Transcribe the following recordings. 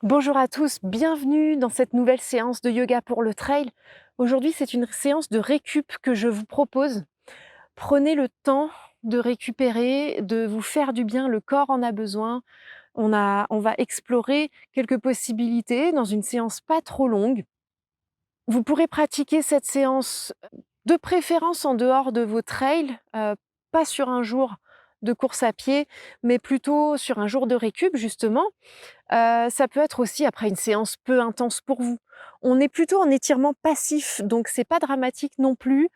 Bonjour à tous, bienvenue dans cette nouvelle séance de yoga pour le trail. Aujourd'hui, c'est une séance de récup que je vous propose. Prenez le temps de récupérer, de vous faire du bien, le corps en a besoin. On va explorer quelques possibilités dans une séance pas trop longue. Vous pourrez pratiquer cette séance de préférence en dehors de vos trails, pas sur un jour de course à pied, mais plutôt sur un jour de récup justement. Ça peut être aussi après une séance peu intense pour vous. On est plutôt en étirement passif, donc c'est pas dramatique non plus,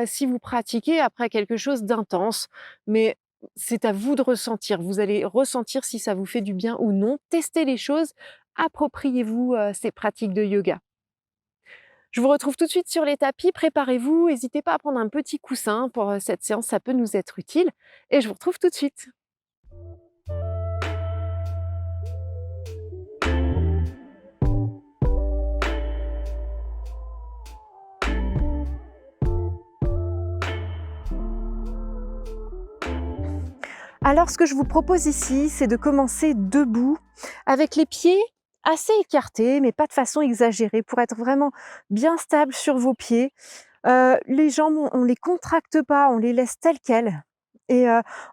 si vous pratiquez après quelque chose d'intense. Mais c'est à vous de ressentir. Vous allez ressentir si ça vous fait du bien ou non. Testez les choses, appropriez-vous, ces pratiques de yoga. Je vous retrouve tout de suite sur les tapis, préparez-vous, n'hésitez pas à prendre un petit coussin pour, cette séance, ça peut nous être utile et je vous retrouve tout de suite. Alors, ce que je vous propose ici, c'est de commencer debout, avec les pieds assez écartés, mais pas de façon exagérée, pour être vraiment bien stable sur vos pieds. Les jambes, on les contracte pas, on les laisse telles quelles. Et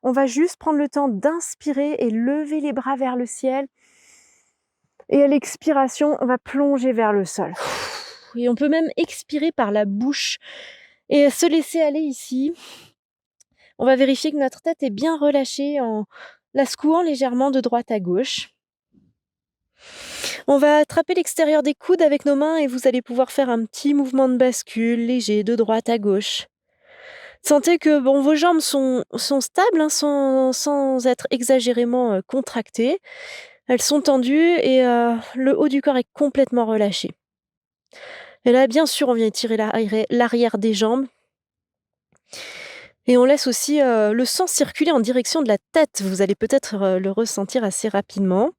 on va juste prendre le temps d'inspirer et lever les bras vers le ciel. Et à l'expiration, on va plonger vers le sol. Et on peut même expirer par la bouche et se laisser aller ici. On va vérifier que notre tête est bien relâchée en la secouant légèrement de droite à gauche. On va attraper l'extérieur des coudes avec nos mains et vous allez pouvoir faire un petit mouvement de bascule léger de droite à gauche. Sentez que vos jambes sont stables, hein, sans être exagérément contractées. Elles sont tendues et le haut du corps est complètement relâché. Et là, bien sûr, on vient étirer l'arrière des jambes. Et on laisse aussi le sang circuler en direction de la tête. Vous allez peut-être le ressentir assez rapidement.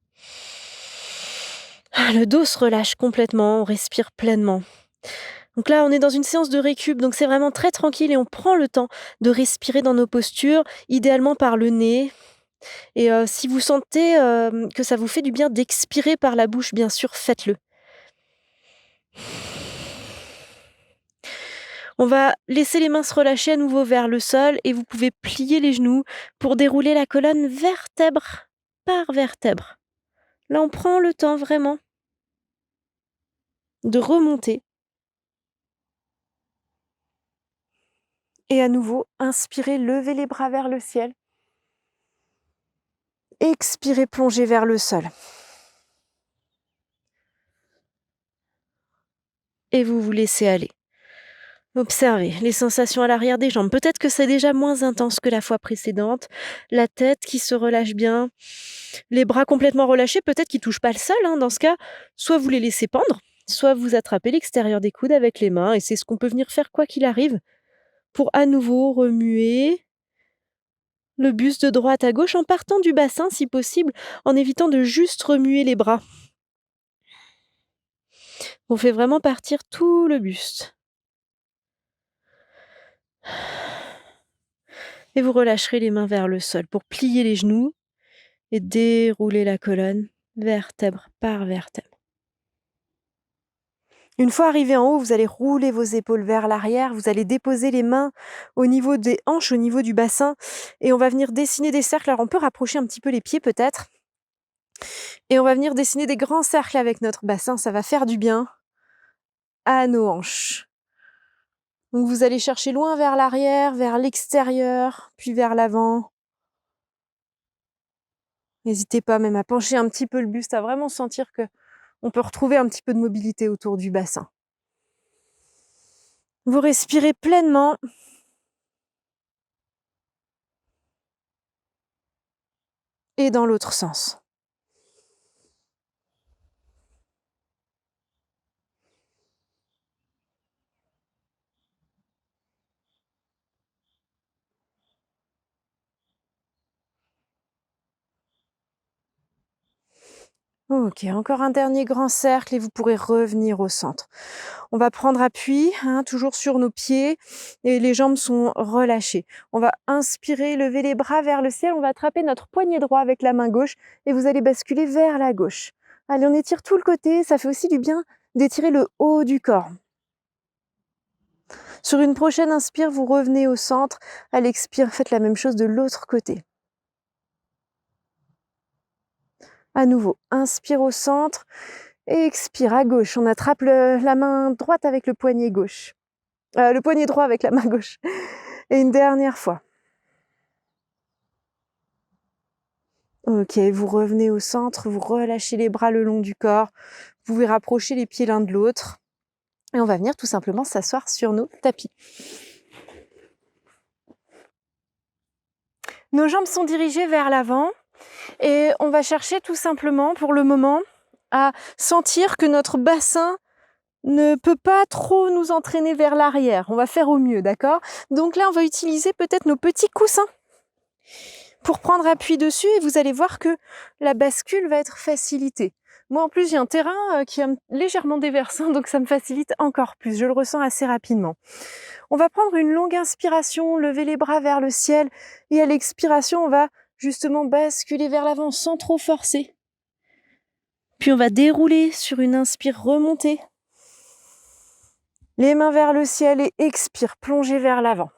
Le dos se relâche complètement, on respire pleinement. Donc là, on est dans une séance de récup, donc c'est vraiment très tranquille et on prend le temps de respirer dans nos postures, idéalement par le nez. Et si vous sentez que ça vous fait du bien d'expirer par la bouche, bien sûr, faites-le. On va laisser les mains se relâcher à nouveau vers le sol et vous pouvez plier les genoux pour dérouler la colonne vertèbre par vertèbre. Là, on prend le temps vraiment de remonter. Et à nouveau, inspirez, levez les bras vers le ciel. Expirez, plongez vers le sol. Et vous vous laissez aller. Observez les sensations à l'arrière des jambes. Peut-être que c'est déjà moins intense que la fois précédente. La tête qui se relâche bien. Les bras complètement relâchés, peut-être qu'ils ne touchent pas le sol. Dans ce cas, soit vous les laissez pendre, soit vous attrapez l'extérieur des coudes avec les mains. Et c'est ce qu'on peut venir faire quoi qu'il arrive. Pour à nouveau remuer le buste de droite à gauche en partant du bassin si possible, en évitant de juste remuer les bras. On fait vraiment partir tout le buste. Et vous relâcherez les mains vers le sol pour plier les genoux et dérouler la colonne, vertèbre par vertèbre. Une fois arrivé en haut, vous allez rouler vos épaules vers l'arrière, vous allez déposer les mains au niveau des hanches, au niveau du bassin, et on va venir dessiner des cercles. Alors on peut rapprocher un petit peu les pieds peut-être, et on va venir dessiner des grands cercles avec notre bassin, ça va faire du bien à nos hanches. Donc vous allez chercher loin vers l'arrière, vers l'extérieur, puis vers l'avant. N'hésitez pas même à pencher un petit peu le buste, à vraiment sentir que on peut retrouver un petit peu de mobilité autour du bassin. Vous respirez pleinement. Et dans l'autre sens. Ok, encore un dernier grand cercle et vous pourrez revenir au centre. On va prendre appui, toujours sur nos pieds et les jambes sont relâchées. On va inspirer, lever les bras vers le ciel. On va attraper notre poignet droit avec la main gauche et vous allez basculer vers la gauche. Allez, on étire tout le côté, ça fait aussi du bien d'étirer le haut du corps. Sur une prochaine inspire, vous revenez au centre. À l'expire, faites la même chose de l'autre côté. À nouveau, inspire au centre et expire à gauche. On attrape la main droite avec le poignet gauche. Le poignet droit avec la main gauche. Et une dernière fois. Ok, vous revenez au centre, vous relâchez les bras le long du corps. Vous pouvez rapprocher les pieds l'un de l'autre. Et on va venir tout simplement s'asseoir sur nos tapis. Nos jambes sont dirigées vers l'avant et on va chercher tout simplement pour le moment à sentir que notre bassin ne peut pas trop nous entraîner vers l'arrière. On va faire au mieux, d'accord? Donc là, on va utiliser peut-être nos petits coussins pour prendre appui dessus et vous allez voir que la bascule va être facilitée. Moi, en plus, j'ai un terrain qui est légèrement déversant, donc ça me facilite encore plus. Je le ressens assez rapidement. On va prendre une longue inspiration, lever les bras vers le ciel et à l'expiration, on va justement basculer vers l'avant sans trop forcer. Puis on va dérouler sur une inspire remontée. Les mains vers le ciel et expire, plonger vers l'avant.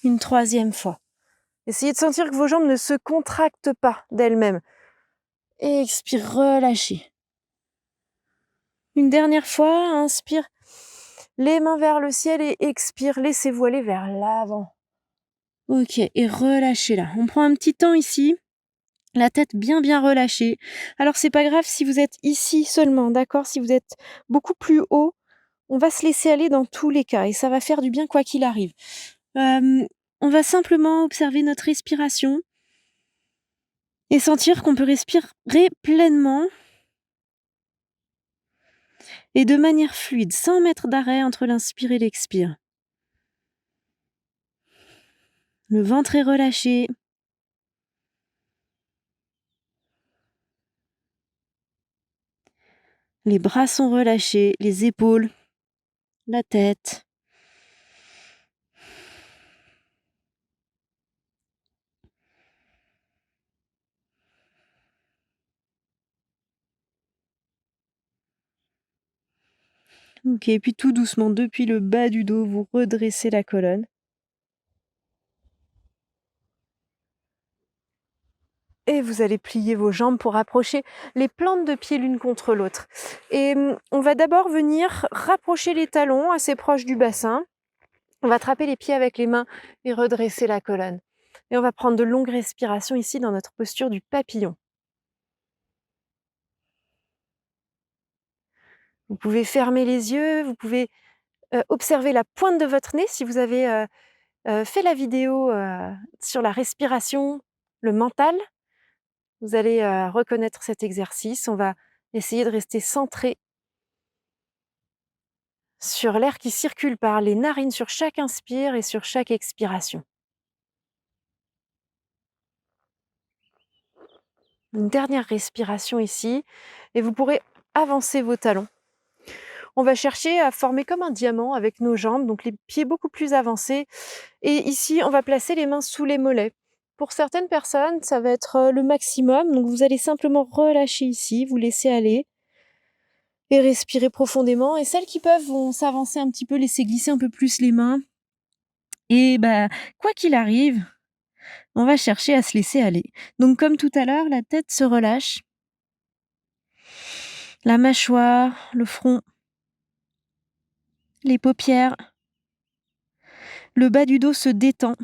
Une troisième fois. Essayez de sentir que vos jambes ne se contractent pas d'elles-mêmes. Expire, relâchez. Une dernière fois, inspire, les mains vers le ciel et expire, laissez-vous aller vers l'avant. Ok, et relâchez là. On prend un petit temps ici, la tête bien relâchée. Alors c'est pas grave si vous êtes ici seulement, d'accord? Si vous êtes beaucoup plus haut, on va se laisser aller dans tous les cas et ça va faire du bien quoi qu'il arrive. On va simplement observer notre respiration et sentir qu'on peut respirer pleinement et de manière fluide, sans mettre d'arrêt entre l'inspire et l'expire. Le ventre est relâché. Les bras sont relâchés, les épaules, la tête. Ok, puis tout doucement, depuis le bas du dos, vous redressez la colonne. Et vous allez plier vos jambes pour rapprocher les plantes de pied l'une contre l'autre. Et on va d'abord venir rapprocher les talons assez proches du bassin. On va attraper les pieds avec les mains et redresser la colonne. Et on va prendre de longues respirations ici dans notre posture du papillon. Vous pouvez fermer les yeux, vous pouvez observer la pointe de votre nez si vous avez fait la vidéo sur la respiration, le mental. Vous allez reconnaître cet exercice. On va essayer de rester centré sur l'air qui circule par les narines sur chaque inspire et sur chaque expiration. Une dernière respiration ici et vous pourrez avancer vos talons. On va chercher à former comme un diamant avec nos jambes, donc les pieds beaucoup plus avancés. Et ici, on va placer les mains sous les mollets. Pour certaines personnes, ça va être le maximum. Donc vous allez simplement relâcher ici, vous laisser aller et respirer profondément. Et celles qui peuvent vont s'avancer un petit peu, laisser glisser un peu plus les mains. Et quoi qu'il arrive, on va chercher à se laisser aller. Donc comme tout à l'heure, la tête se relâche. La mâchoire, le front, les paupières, le bas du dos se détend.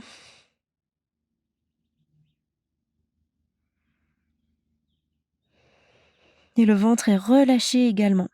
Et le ventre est relâché également.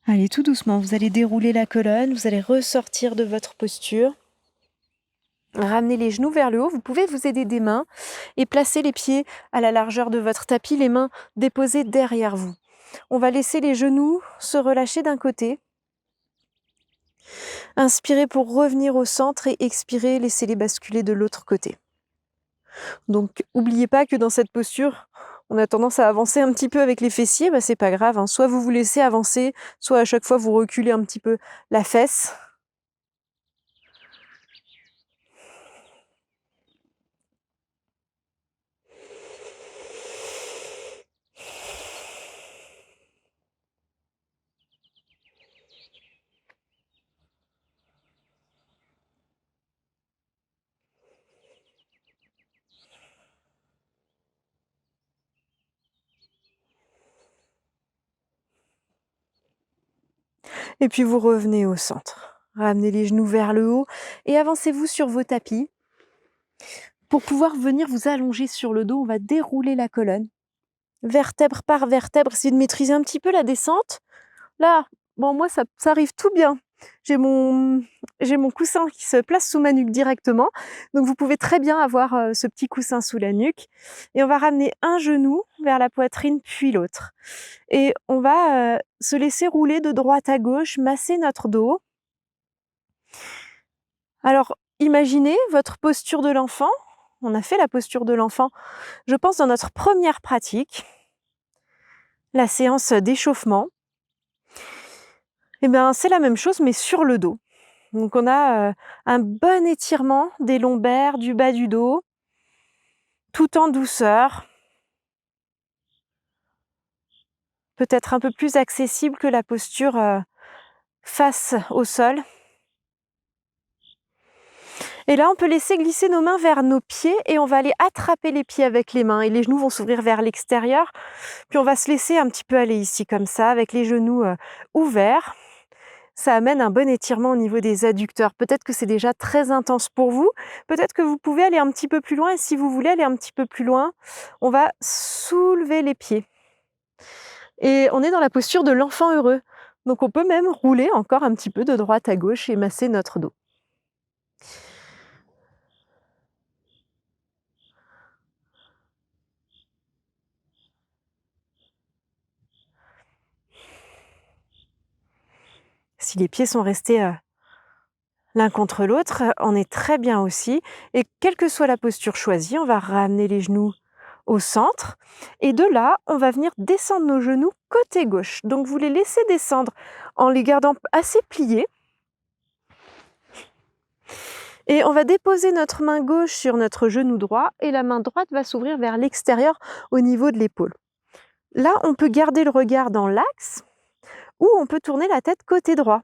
Allez, tout doucement, vous allez dérouler la colonne, vous allez ressortir de votre posture. Ramenez les genoux vers le haut, vous pouvez vous aider des mains et placer les pieds à la largeur de votre tapis, les mains déposées derrière vous. On va laisser les genoux se relâcher d'un côté. Inspirez pour revenir au centre et expirez, laissez-les basculer de l'autre côté. Donc, n'oubliez pas que dans cette posture, on a tendance à avancer un petit peu avec les fessiers, c'est pas grave, hein. Soit vous vous laissez avancer, soit à chaque fois vous reculez un petit peu la fesse. Et puis vous revenez au centre. Ramenez les genoux vers le haut et avancez-vous sur vos tapis. Pour pouvoir venir vous allonger sur le dos, on va dérouler la colonne. Vertèbre par vertèbre, essayez de maîtriser un petit peu la descente. Là, bon, moi, ça arrive tout bien. J'ai mon coussin qui se place sous ma nuque directement. Donc, vous pouvez très bien avoir ce petit coussin sous la nuque. Et on va ramener un genou vers la poitrine, puis l'autre. Et on va se laisser rouler de droite à gauche, masser notre dos. Alors, imaginez votre posture de l'enfant. On a fait la posture de l'enfant, je pense, dans notre première pratique, la séance d'échauffement. Eh bien, c'est la même chose, mais sur le dos. Donc, on a un bon étirement des lombaires, du bas du dos, tout en douceur. Peut-être un peu plus accessible que la posture face au sol. Et là, on peut laisser glisser nos mains vers nos pieds et on va aller attraper les pieds avec les mains. Et les genoux vont s'ouvrir vers l'extérieur. Puis, on va se laisser un petit peu aller ici, comme ça, avec les genoux ouverts. Ça amène un bon étirement au niveau des adducteurs. Peut-être que c'est déjà très intense pour vous. Peut-être que vous pouvez aller un petit peu plus loin. Et si vous voulez aller un petit peu plus loin, on va soulever les pieds. Et on est dans la posture de l'enfant heureux. Donc on peut même rouler encore un petit peu de droite à gauche et masser notre dos. Si les pieds sont restés l'un contre l'autre, on est très bien aussi. Et quelle que soit la posture choisie, on va ramener les genoux au centre. Et de là, on va venir descendre nos genoux côté gauche. Donc vous les laissez descendre en les gardant assez pliés. Et on va déposer notre main gauche sur notre genou droit et la main droite va s'ouvrir vers l'extérieur au niveau de l'épaule. Là, on peut garder le regard dans l'axe ou on peut tourner la tête côté droit.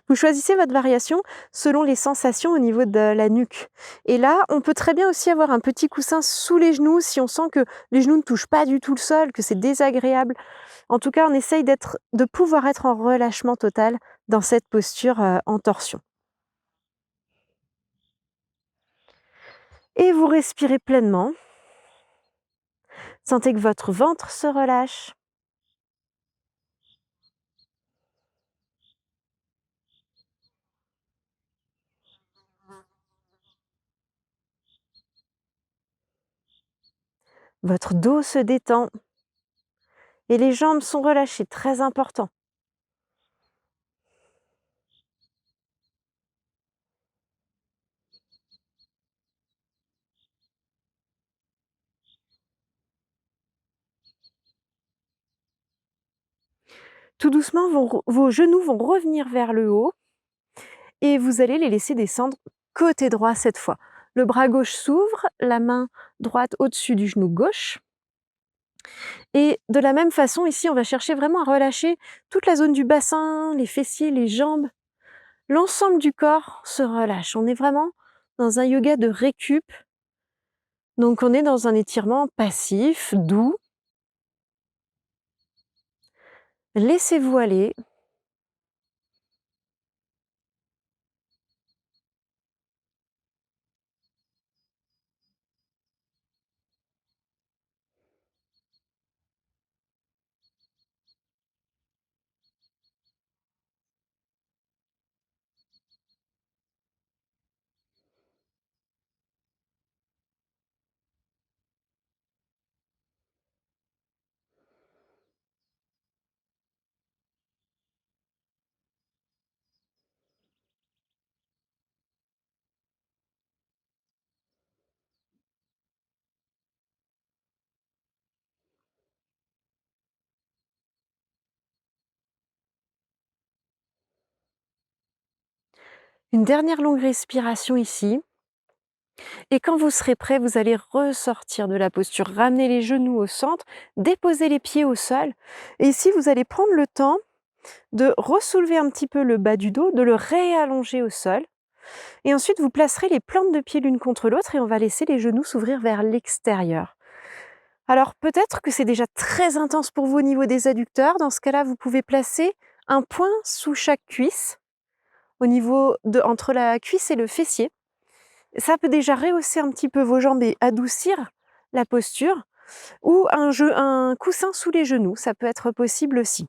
Vous choisissez votre variation selon les sensations au niveau de la nuque. Et là, on peut très bien aussi avoir un petit coussin sous les genoux si on sent que les genoux ne touchent pas du tout le sol, que c'est désagréable. En tout cas, on essaye de pouvoir être en relâchement total dans cette posture en torsion. Et vous respirez pleinement. Sentez que votre ventre se relâche. Votre dos se détend. Et les jambes sont relâchées, très important. Tout doucement, vos genoux vont revenir vers le haut et vous allez les laisser descendre côté droit cette fois. Le bras gauche s'ouvre, la main droite au-dessus du genou gauche. Et de la même façon, ici, on va chercher vraiment à relâcher toute la zone du bassin, les fessiers, les jambes. L'ensemble du corps se relâche. On est vraiment dans un yoga de récup. Donc, on est dans un étirement passif, doux. Laissez-vous aller. Une dernière longue respiration ici. Et quand vous serez prêt, vous allez ressortir de la posture, ramener les genoux au centre, déposer les pieds au sol. Et ici, vous allez prendre le temps de ressoulever un petit peu le bas du dos, de le réallonger au sol. Et ensuite, vous placerez les plantes de pied l'une contre l'autre et on va laisser les genoux s'ouvrir vers l'extérieur. Alors peut-être que c'est déjà très intense pour vous au niveau des adducteurs. Dans ce cas-là, vous pouvez placer un point sous chaque cuisse, au niveau de entre la cuisse et le fessier. Ça peut déjà rehausser un petit peu vos jambes et adoucir la posture, ou un coussin sous les genoux, ça peut être possible aussi.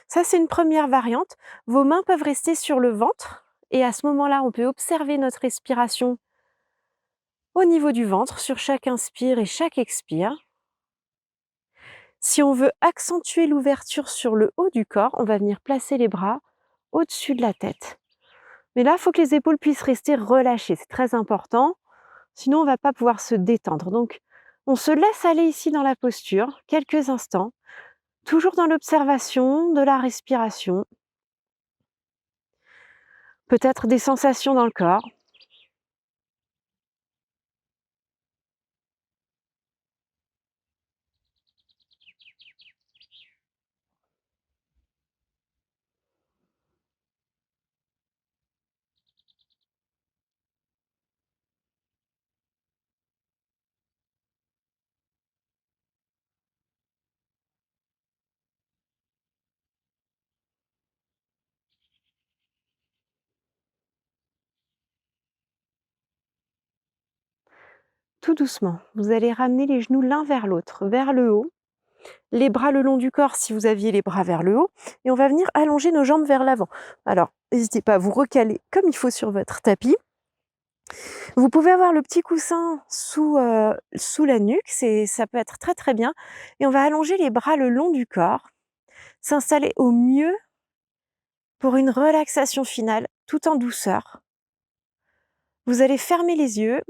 Ça, c'est une première variante. Vos mains peuvent rester sur le ventre et à ce moment-là, on peut observer notre respiration au niveau du ventre sur chaque inspire et chaque expire. Si on veut accentuer l'ouverture sur le haut du corps, on va venir placer les bras au-dessus de la tête. Mais là, il faut que les épaules puissent rester relâchées, c'est très important. Sinon, on ne va pas pouvoir se détendre. Donc, on se laisse aller ici dans la posture, quelques instants, toujours dans l'observation de la respiration. Peut-être des sensations dans le corps. Tout doucement, vous allez ramener les genoux l'un vers l'autre, vers le haut. Les bras le long du corps si vous aviez les bras vers le haut. Et on va venir allonger nos jambes vers l'avant. Alors, n'hésitez pas à vous recaler comme il faut sur votre tapis. Vous pouvez avoir le petit coussin sous la nuque, ça peut être très très bien. Et on va allonger les bras le long du corps, s'installer au mieux pour une relaxation finale, tout en douceur. Vous allez fermer les yeux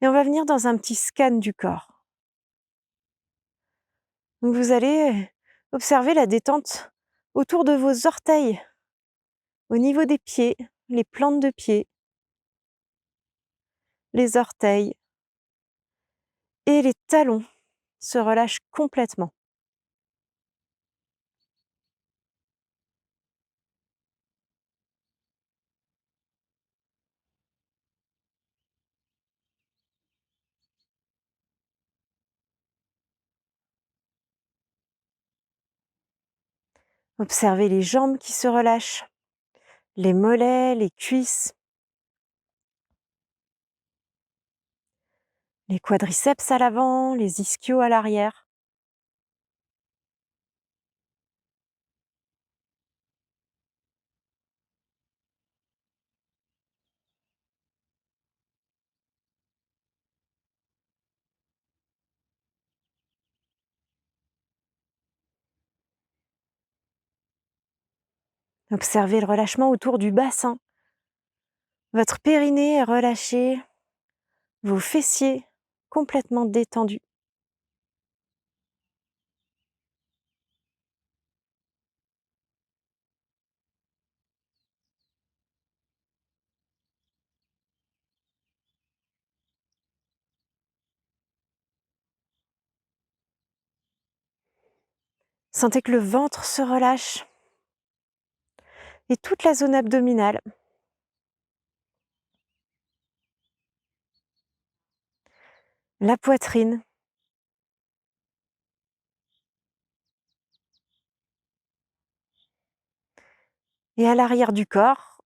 et on va venir dans un petit scan du corps. Donc vous allez observer la détente autour de vos orteils, au niveau des pieds, les plantes de pied, les orteils et les talons se relâchent complètement. Observez les jambes qui se relâchent, les mollets, les cuisses, les quadriceps à l'avant, les ischios à l'arrière. Observez le relâchement autour du bassin. Votre périnée est relâché, vos fessiers complètement détendus. Sentez que le ventre se relâche et toute la zone abdominale. La poitrine. Et à l'arrière du corps,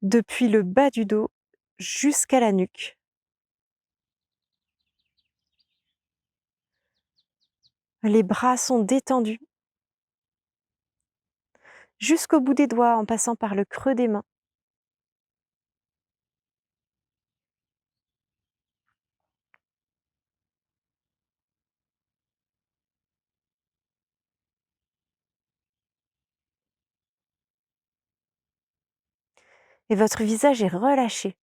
depuis le bas du dos jusqu'à la nuque. Les bras sont détendus jusqu'au bout des doigts en passant par le creux des mains. Et votre visage est relâché.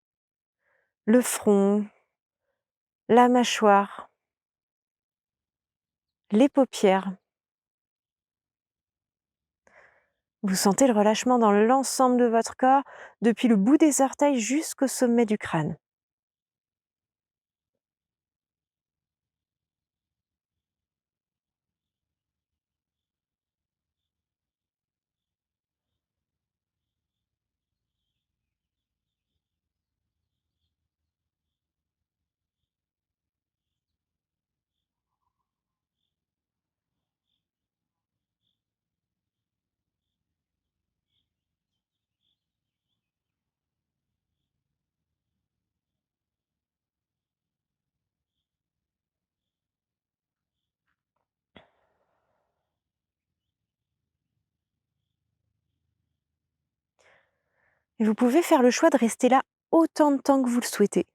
Le front, la mâchoire, les paupières. Vous sentez le relâchement dans l'ensemble de votre corps, depuis le bout des orteils jusqu'au sommet du crâne. Et vous pouvez faire le choix de rester là autant de temps que vous le souhaitez.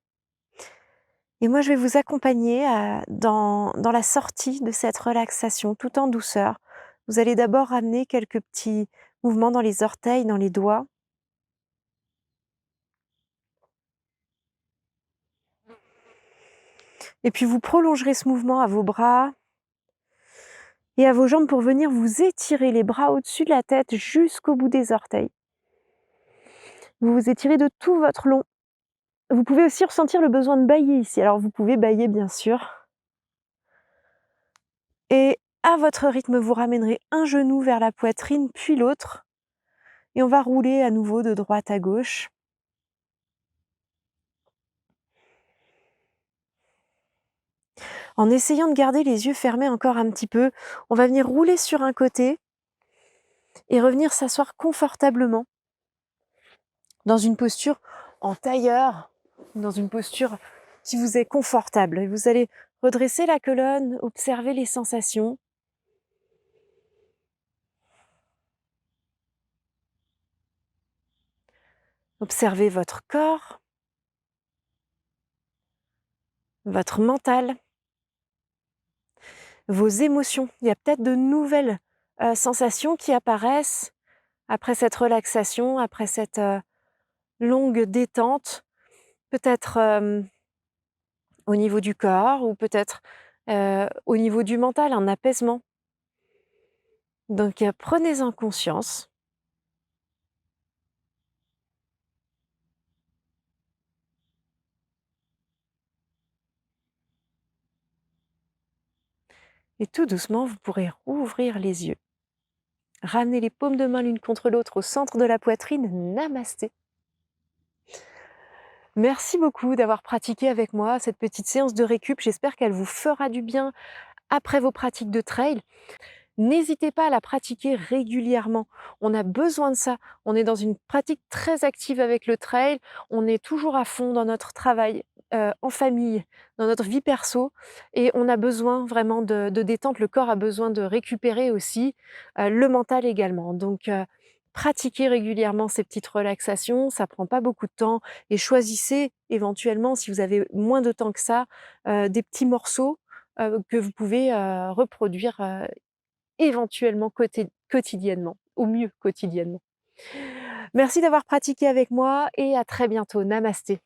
Et moi, je vais vous accompagner dans la sortie de cette relaxation tout en douceur. Vous allez d'abord ramener quelques petits mouvements dans les orteils, dans les doigts. Et puis vous prolongerez ce mouvement à vos bras et à vos jambes pour venir vous étirer les bras au-dessus de la tête jusqu'au bout des orteils. Vous vous étirez de tout votre long. Vous pouvez aussi ressentir le besoin de bâiller ici. Alors vous pouvez bâiller bien sûr. Et à votre rythme, vous ramènerez un genou vers la poitrine, puis l'autre. Et on va rouler à nouveau de droite à gauche. En essayant de garder les yeux fermés encore un petit peu, on va venir rouler sur un côté et revenir s'asseoir confortablement dans une posture en tailleur, dans une posture qui vous est confortable. Et vous allez redresser la colonne, observer les sensations. Observez votre corps, votre mental, vos émotions. Il y a peut-être de nouvelles sensations qui apparaissent après cette relaxation, après cette longue détente. Peut-être au niveau du corps ou peut-être au niveau du mental, un apaisement. Donc prenez-en conscience. Et tout doucement, vous pourrez rouvrir les yeux. Ramenez les paumes de main l'une contre l'autre au centre de la poitrine. Namasté. Merci beaucoup d'avoir pratiqué avec moi cette petite séance de récup. J'espère qu'elle vous fera du bien après vos pratiques de trail. N'hésitez pas à la pratiquer régulièrement. On a besoin de ça. On est dans une pratique très active avec le trail. On est toujours à fond dans notre travail, en famille, dans notre vie perso et on a besoin vraiment de détente. Le corps a besoin de récupérer aussi, le mental également. Donc, pratiquez régulièrement ces petites relaxations, ça prend pas beaucoup de temps et choisissez éventuellement, si vous avez moins de temps que ça, des petits morceaux, que vous pouvez, reproduire, éventuellement quotidiennement, au mieux quotidiennement. Merci d'avoir pratiqué avec moi et à très bientôt. Namasté.